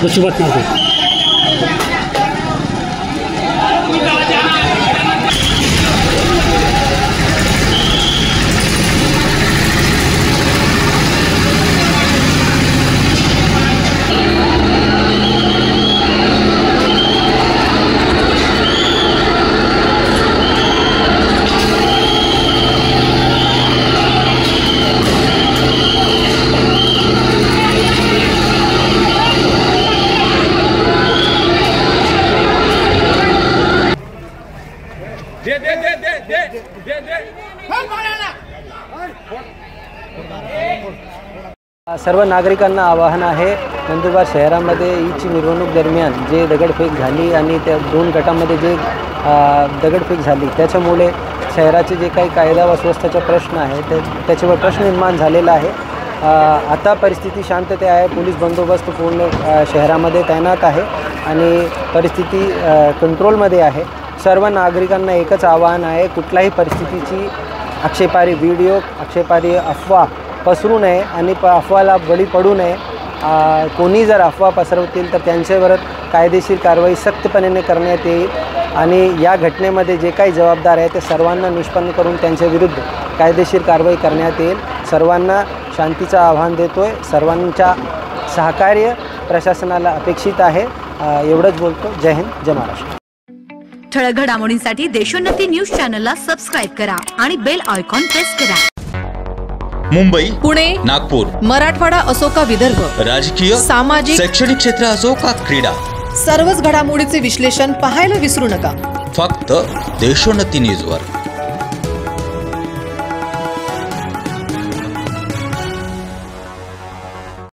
मुसीबत में सर्व नागरिकांना आवाहन आहे, नंदुरबार शहरामध्ये ईदची मिरवणूक दरम्यान जे दगडफेक झाली आणि त्या दोन गटामध्ये जे दगडफेक झाली त्याच्यामुळे शहराचे जे काही कायदा व सुव्यवस्थेचा प्रश्न आहे त्याच्यावर प्रश्न निर्माण झालेला आहे। आता परिस्थिती शांतता आहे, पोलीस बंदोबस्त पूर्ण शहरामध्ये तैनात आहे आणि परिस्थिती कंट्रोलमध्ये आहे। सर्व नागरिकांना एकच आवाहन आहे, कुठल्याही परिस्थितीची आक्षेपार्ह व्हिडिओ आक्षेपार्ह अफवा पसरू नये आणि अफवाला बळी पडू नये। कोणी जर अफवा पसरवतील तर त्यांच्यावर कायदेशीर कारवाई सक्तपणे करण्यात येईल आणि या घटनेमध्ये जे काही जबाबदार आहे ते सर्वांना निष्पन्न करून त्यांच्या विरुद्ध कायदेशीर कारवाई करण्यात येईल। सर्वांना शांतीचं आव्हान देतोय, सर्वांच्या सहकार्य प्रशासनाला अपेक्षित आहे। एवढंच बोलतो। जय हिंद, जय महाराष्ट्र। ठळक घडामोडींसाठी देशोन्नती न्यूज चॅनलला सबस्क्राइब करा आणि बेल आयकॉन प्रेस करा। मुंबई, पुणे, नागपूर, मराठवाडा असो का विदर्भ, राजकीय, सामाजिक, शैक्षणिक क्षेत्र असो का क्रीडा, सर्वच घडामोडीचे विश्लेषण पाहायला विसरू नका। फक्त देशोन्नती न्यूजवर।